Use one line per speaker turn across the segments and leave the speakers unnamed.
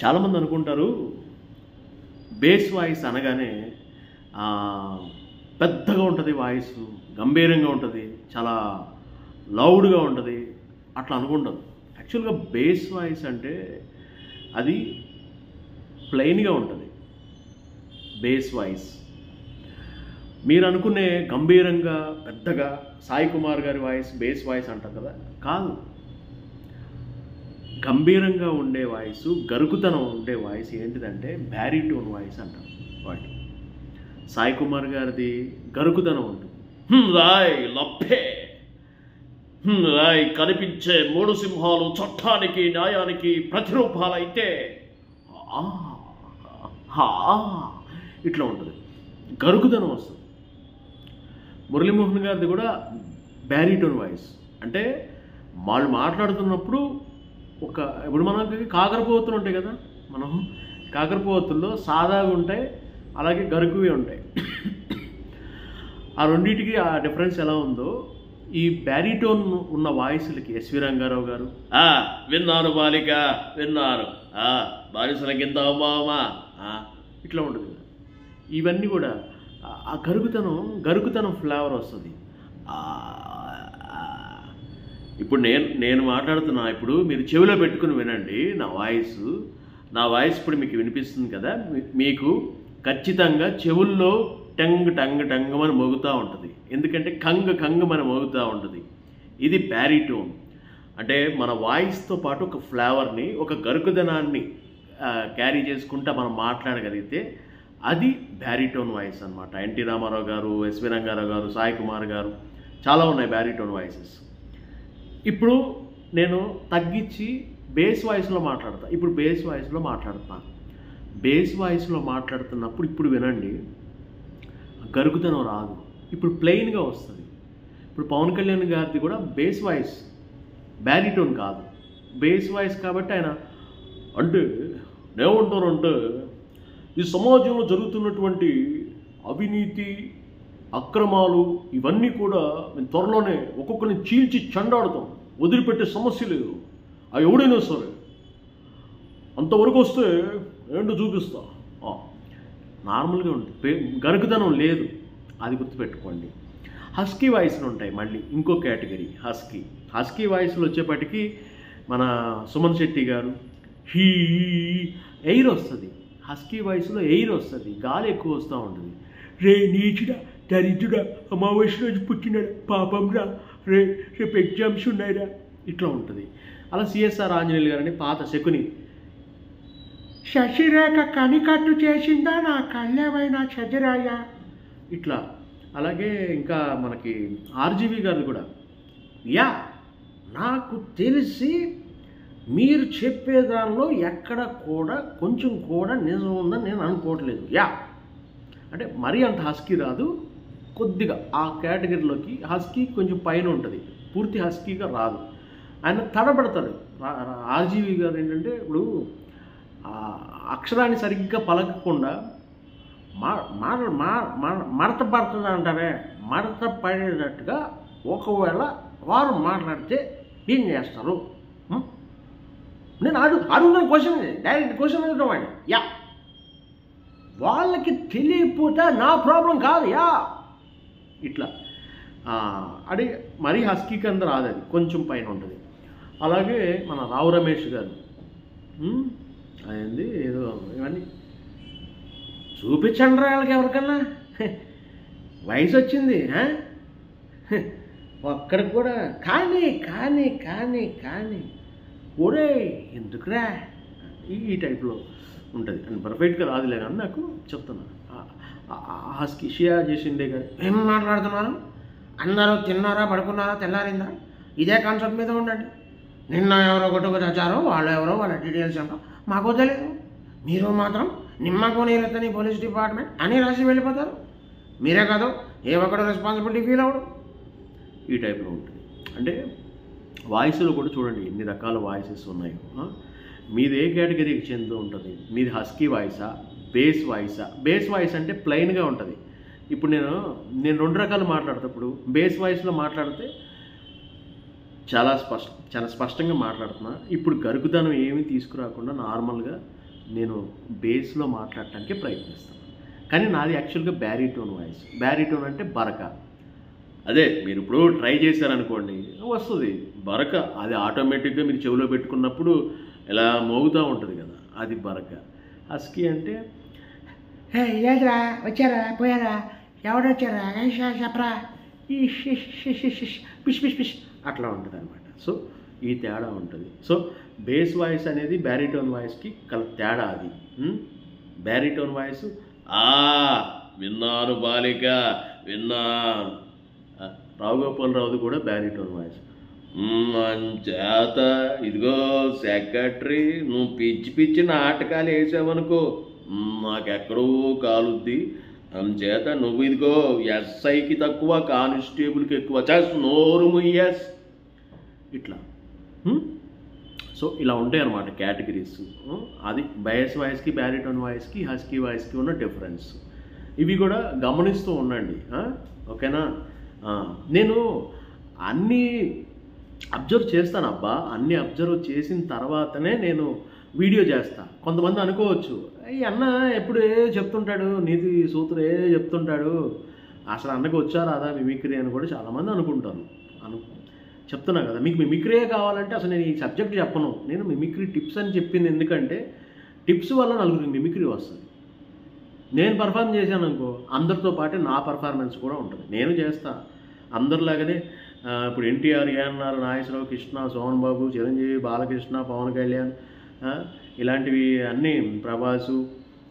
చాలామంది అనుకుంటారు base voice అనగానే పెద్దగా ఉంటుంది, వాయిస్ గంభీరంగా ఉంటుంది, చాలా లౌడ్గా ఉంటుంది అట్లా అనుకుంటారు. యాక్చువల్గా బేస్ వాయిస్ అంటే అది ప్లెయిన్గా ఉంటుంది. బేస్ వాయిస్ మీరు అనుకునే గంభీరంగా పెద్దగా సాయి కుమార్ గారి వాయిస్ బేస్ వాయిస్ అంటారు కదా, కాదు. గంభీరంగా ఉండే వాయిస్, గరుకుతనం ఉండే వాయిస్ ఏంటిదంటే బ్యారిటోన్ వాయిస్ అంటారు వాటి. సాయి కుమార్ గారిది గరుకుతనం ఉంటుంది. రాయ్ లప్పే, రాయ్ కనిపించే మూడు సింహాలు చట్టానికి న్యాయానికి ప్రతిరూపాలైతే ఇట్లా ఉంటుంది, గరుకుతనం వస్తుంది. మురళీమోహన్ గారిది కూడా బ్యారిటోన్ వాయిస్. అంటే వాళ్ళు మాట్లాడుతున్నప్పుడు ఇప్పుడు మనకి కాకరపోతులు ఉంటాయి కదా, మనం కాకరపోతుల్లో సాదాగా ఉంటాయి, అలాగే గరుకువి ఉంటాయి. ఆ రెండింటికి ఆ డిఫరెన్స్ ఎలా ఉందో ఈ బ్యారిటోన్ ఉన్న వాయిస్లకి ఎస్వి రంగారావు గారు విన్నాను బాలిక విన్నాను, బాలిసల కింద బావమా ఇట్లా ఉంటుంది కదా. ఇవన్నీ కూడా ఆ గరుకుతనం ఫ్లేవర్ వస్తుంది. ఇప్పుడు నేను మాట్లాడుతున్నా, ఇప్పుడు మీరు చెవిలో పెట్టుకుని వినండి నా వాయిస్ ఇప్పుడు మీకు వినిపిస్తుంది కదా. మీకు ఖచ్చితంగా చెవుల్లో టంగ్ టంగ్ టంగ్ అని మోగుతూ ఉంటుంది, ఎందుకంటే కంగ్ అని మోగుతూ ఉంటుంది. ఇది బ్యారిటోన్. అంటే మన వాయిస్తో పాటు ఒక ఫ్లేవర్ని, ఒక గరుకుదనాన్ని క్యారీ చేసుకుంటా మనం మాట్లాడగలిగితే అది బ్యారిటోన్ వాయిస్ అనమాట. ఎన్టీ రామారావు గారు, ఎస్వి రంగారావు గారు, సాయి కుమార్ గారు, చాలా ఉన్నాయి బ్యారిటోన్ వాయిసెస్. ఇప్పుడు నేను తగ్గించి బేస్ వాయిస్లో మాట్లాడతా. ఇప్పుడు బేస్ వాయిస్లో మాట్లాడుతున్నప్పుడు ఇప్పుడు వినండి, గరుకుతనం రాదు, ఇప్పుడు ప్లెయిన్గా వస్తుంది. ఇప్పుడు పవన్ కళ్యాణ్ గారిది కూడా బేస్ వాయిస్, బ్యారిటోన్ కాదు, బేస్ వాయిస్. కాబట్టి ఆయన అంటే ఏమంటారంటే ఈ సమాజంలో జరుగుతున్నటువంటి అవినీతి, అక్రమాలు ఇవన్నీ కూడా మేము త్వరలోనే ఒక్కొక్కరిని చీల్చి చెండాడుతాం, వదిలిపెట్టే సమస్య లేదు, అవి ఎవడైనా సరే అంతవరకు వస్తే ఏంటో చూపిస్తా. నార్మల్గా ఉంటుంది, గరుకుదనం లేదు, అది గుర్తుపెట్టుకోండి. హస్కీ వాయిస్లు ఉంటాయి, మళ్ళీ ఇంకో కేటగిరీ హస్కీ వాయిస్లు వచ్చేప్పటికీ మన సుమన్ శెట్టి గారు ఎయిర్ వస్తుంది. హస్కీ వాయిస్లో ఎయిర్ వస్తుంది, గాలి ఎక్కువ వస్తూ ఉంటుంది. రే నీచుడా దరిద్రుడా అమావాస్య రోజు పుట్టినాడు పాపం రా, రేపు ఎగ్జామ్స్ ఉన్నాయిరా, ఇట్లా ఉంటుంది. అలా సిఎస్ఆర్ ఆంజనేయులు గారని పాత శకుని, శశిరేఖ కనికట్టు చేసిందా నా కళ్ళేవైనా చదిరాయ, ఇట్లా. అలాగే ఇంకా మనకి ఆర్జీవి గారిది కూడా నాకు తెలిసి మీరు చెప్పేదానిలో ఎక్కడ కూడా కొంచెం కూడా నిజం ఉందని నేను అనుకోవట్లేదు. అంటే మరీ అంత హస్కీ రాదు, కొద్దిగా ఆ కేటగిరీలోకి హస్కీ కొంచెం పైన ఉంటుంది, పూర్తి హస్కీగా రాదు. ఆయన తడబడతాడు. ఆర్జీవి గారు ఏంటంటే ఇప్పుడు అక్షరాన్ని సరిగ్గా పలకకుండా మడత పడుతుంది అంటారే, మడత పడేటట్టుగా ఒకవేళ వారు మాట్లాడితే ఏం చేస్తారు? నేను అడుగుతున్న క్వశ్చన్, డైరెక్ట్ క్వశ్చన్ అడుగుతామండి. వాళ్ళకి తెలియకపోతే నా ప్రాబ్లం కాదు. ఇట్లా అది మరీ హస్కీకి అందరూ రాదు, అది కొంచెం పైన ఉంటుంది. అలాగే మన రావు రమేష్ గారు అయింది ఏదో ఇవన్నీ చూపించండి రా వాళ్ళకి, ఎవరికన్నా వయసు వచ్చింది ఒక్కడికి కూడా కానీ కానీ కానీ కానీ ఒరే ఎందుకురా ఈ టైప్లో ఉంటుంది. అని పర్ఫెక్ట్గా రాదులే కానీ నాకు చెప్తున్నా. హస్కీ షియా జేషిండే గారు ఏం మాట్లాడుతున్నారు, అందరూ తిన్నారా పడుకున్నారా తెల్లారిందా, ఇదే కాన్సెప్ట్ మీద ఉండండి. నిన్న ఎవరో కొట్టుకు తెచ్చారో వాళ్ళు ఎవరో వాళ్ళ డీటెయిల్స్ ఏంటో మాకు తెలియదు, మీరు మాత్రం నిమ్మకు నీరెత్తని పోలీస్ డిపార్ట్మెంట్ అని రాసి వెళ్ళిపోతారు. మీరే కాదు ఏ ఒక్కడో రెస్పాన్సిబిలిటీ ఫీల్ అవ్వడు. ఈ టైప్లో ఉంటుంది. అంటే వాయిస్లో కూడా చూడండి ఎన్ని రకాల వాయిసెస్ ఉన్నాయో. మీది ఏ కేటగిరీకి చెందుతూ ఉంటుంది? మీది హస్కీ వాయిసా, బేస్ వాయిసా? బేస్ వాయిస్ అంటే ప్లెయిన్గా ఉంటుంది. ఇప్పుడు నేను రెండు రకాలు మాట్లాడేటప్పుడు బేస్ వాయిస్లో మాట్లాడితే చాలా స్పష్టంగా మాట్లాడుతున్నా. ఇప్పుడు గరుకుదనం ఏమీ తీసుకురాకుండా నార్మల్గా నేను బేస్లో మాట్లాడటానికి ప్రయత్నిస్తాను. కానీ నాది యాక్చువల్గా బ్యారిటోన్ వాయిస్. బ్యారిటోన్ అంటే బరక. అదే మీరు ఇప్పుడు ట్రై చేశారనుకోండి వస్తుంది బరక. అది ఆటోమేటిక్గా మీరు చెవిలో పెట్టుకున్నప్పుడు ఇలా మోగుతూ ఉంటుంది కదా, అది బరక. హస్కీ అంటే
ఏదిరా వచ్చారా పోయారా ఎవరు వచ్చారా చెప్పరా పిష్ పిష్ పిష్
అట్లా ఉంటుంది అనమాట. సో ఈ తేడా ఉంటుంది. సో బేస్ వాయిస్ అనేది బ్యారిటోన్ వాయిస్కి తేడా అది. బ్యారిటోన్ వాయిస్ విన్నాను బాలిక విన్నాను. రావుగోపాలరావుది కూడా బ్యారిటోన్ వాయిస్. చేత ఇదిగో సెక్రటరీ నువ్వు పిచ్చి పిచ్చి నాటకాలు వేసావనుకో నాకెక్కడో కాలుద్ది. చేత నువ్వు ఇదిగో ఎస్ఐకి తక్కువ కానిస్టేబుల్కి ఎక్కువ నోరు ముయ్యస్ ఇట్లా. సో ఇలా ఉంటాయి అన్నమాట కేటగిరీస్. అది బేస్ వాయిస్కి బ్యారిటోన్ వాయిస్కి హస్కీ వాయిస్కి ఉన్న డిఫరెన్స్. ఇవి కూడా గమనిస్తూ ఉండండి, ఓకేనా? నేను అన్నీ అబ్జర్వ్ చేస్తాను అబ్బా. అన్నీ అబ్జర్వ్ చేసిన తర్వాతనే నేను వీడియో చేస్తా. కొంతమంది అనుకోవచ్చు ఈ అన్న ఎప్పుడు చెప్తుంటాడు, నీతి సూత్రం చెప్తుంటాడు, అసలు అన్నకు వచ్చా రాదా మిమిక్రీ అని కూడా చాలామంది అనుకుంటారు. చెప్తున్నా కదా, మీకు మిమిక్రీ కావాలంటే అసలు నేను ఈ సబ్జెక్ట్ చెప్పను. నేను మిమిక్రీ టిప్స్ అని చెప్పింది ఎందుకంటే టిప్స్ వల్ల నలుగురికి మిమిక్రీ వస్తుంది. నేను పర్ఫార్మ్ చేశాను అనుకో అందరితో పాటే నా పర్ఫార్మెన్స్ కూడా ఉంటుంది. నేను చేస్తా అందరిలాగానే. ఇప్పుడు ఎన్టీఆర్, ఏఎన్ఆర్, నాగేశ్వరరావు, కృష్ణ, సోహన్ బాబు, చిరంజీవి, బాలకృష్ణ, పవన్ కళ్యాణ్, ఇలాంటివి అన్నీ, ప్రభాసు,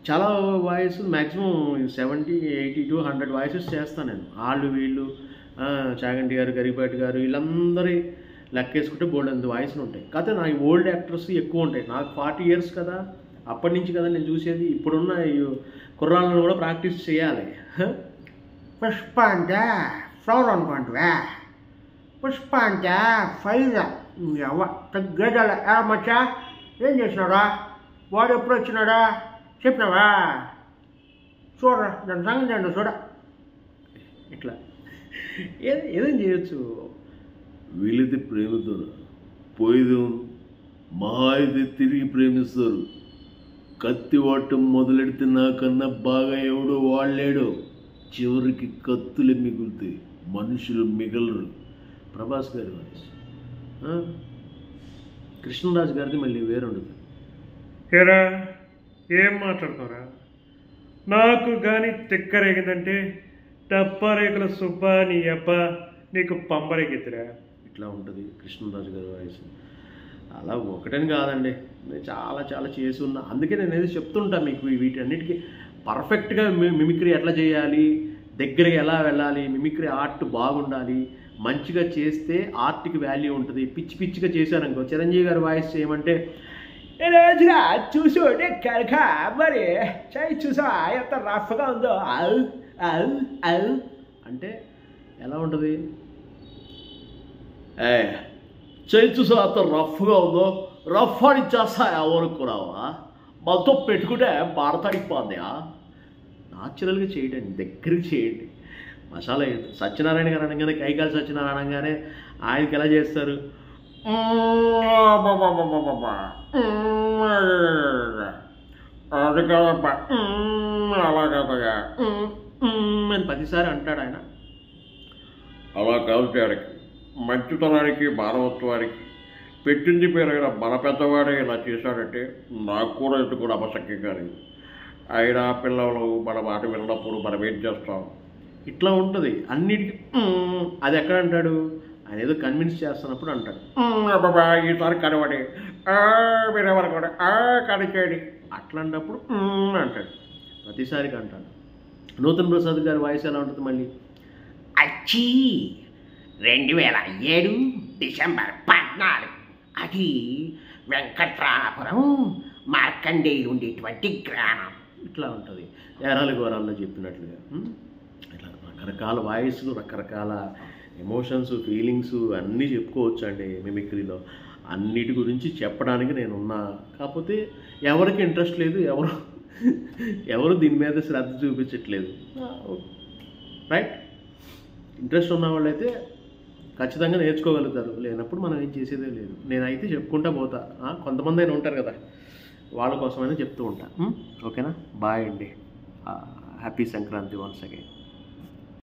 చాలా వాయిస్ మ్యాక్సిమం 70, 80 to 100 వాయిసెస్ చేస్తాను నేను. వాళ్ళు వీళ్ళు చాగంటి గారు, గరిపాటి గారు, వీళ్ళందరి లెక్కేసుకుంటే బోల్డ్ వాయిస్లు ఉంటాయి. కాకపోతే నాకు ఓల్డ్ యాక్టర్స్ ఎక్కువ ఉంటాయి. నాకు 40 years కదా, అప్పటి నుంచి కదా నేను చూసేది. ఇప్పుడున్న కుర్రాళ్ళను కూడా ప్రాక్టీస్ చేయాలి.
పుష్ప అంటే ఫ్లవర్ అనుకుంటువా, పుష్ప అంటే ఫైర్ తగ్గేదాల మచ్చా ఏం చేసినాడా, వాడు ఎప్పుడు వచ్చినాడా చెప్పినావా, చూడరా దాని సంగతి అండి చూడ.
ఇట్లా ఏదేం చేయొచ్చు. వీళ్ళైతే ప్రేమిస్తారు, పోయేది మహా అయితే తిరిగి ప్రేమిస్తారు. కత్తి వాటం మొదలెడితే నాకన్నా బాగా ఎవడో వాళ్ళేడో, చివరికి కత్తులే మిగులుతాయి, మనుషులు మిగలరు. ప్రభాస్ గారి వాయిస్. కృష్ణరాజు గారిది మళ్ళీ వేరుండదు.
ఏరా ఏం మాట్లాడుతారా, నాకు కానీ తిక్కరేగిందంటే డబ్బారేకుల సుబ్బా నీ అబ్బ నీకు పంబరేగిద్దిరా.
ఇట్లా ఉంటుంది కృష్ణరాజు గారి వాయిస్. అలా ఒకటని కాదండి, నేను చాలా చాలా చేసి ఉన్నా. అందుకే నేను ఏదో చెప్తుంటా మీకు వీటన్నిటికీ పర్ఫెక్ట్గా మిమిక్రీ ఎట్లా చేయాలి, దగ్గరగా ఎలా వెళ్ళాలి, మిమిక్రీ ఆర్ట్ బాగుండాలి, మంచిగా చేస్తే ఆర్ట్కి వాల్యూ ఉంటుంది. పిచ్చి పిచ్చిగా చేశారనుకో, చిరంజీవి గారి వాయిస్ చేయమంటే
రోజుగా చూసోడే కనుక మరి చేయి చూసా ఎంత రఫ్గా ఉందో
అంటే ఎలా ఉంటుంది? చేయి చూసా అంత రఫ్గా ఉందో, రఫ్ అని చేస్తా ఎవరుకున్నావా, మనతో పెట్టుకుంటే భారతాడిపోద్దా. న్యాచురల్గా చేయడండి, దగ్గరికి చేయండి. మసాలా సత్యనారాయణ గారు అనగానే, కైకాల సత్యనారాయణ అనగానే ఆయనకి ఎలా చేస్తారు,
అది కాదప్ప అలా కాదగా
అని ప్రతిసారి అంటాడు ఆయన.
అలా కాదు తేడకి, మంచితనానికి మానవత్వానికి పెట్టింది పేరైన మన పెద్దవాడే ఇలా చేశాడంటే నాకు కూడా ఇది కూడా అపశక్యంగా లేదు. ఆయన పిల్లలు మన మాట విన్నప్పుడు మనం ఏం చేస్తాం?
ఇట్లా ఉంటుంది అన్నిటికీ. అది ఎక్కడ అంటాడు, ఆయన ఏదో కన్విన్స్ చేస్తున్నప్పుడు అంటాడు,
బాబా ఈసారి కనబడి మీరెవరు కూడా కనిచేయండి
అట్లాంటప్పుడు అంటాడు. ప్రతిసారికి అంటాడు. నూతన్ ప్రసాద్ గారి వాయిస్ ఎలా ఉంటుంది మళ్ళీ,
అచ్చి 2007 December 14 అది వెంకట్రాపురం మార్కండేయుడు ఉండేటువంటి గ్రామం.
ఇట్లా ఉంటుంది. ఏరాలి ఘోరాల్లో చెప్పినట్లుగా. ఇట్లా రకరకాల వాయిస్లు, రకరకాల ఎమోషన్స్, ఫీలింగ్స్ అన్నీ చెప్పుకోవచ్చు అండి మిమిక్రీలో. అన్నిటి గురించి చెప్పడానికి నేనున్నా. కాకపోతే ఎవరికి ఇంట్రెస్ట్ లేదు, ఎవరు దీని మీద శ్రద్ధ చూపించట్లేదు. రైట్, ఇంట్రెస్ట్ ఉన్న వాళ్ళైతే ఖచ్చితంగా నేర్చుకోగలుగుతారు, లేనప్పుడు మనం ఏం చేసేదే లేదు. నేనైతే చెప్పుకుంటా పోతా. కొంతమంది అయినా ఉంటారు కదా, వాళ్ళ కోసమైనా చెప్తూ ఉంటాను. ఓకేనా? బాయ్ అండి. Happy Sankranti once again.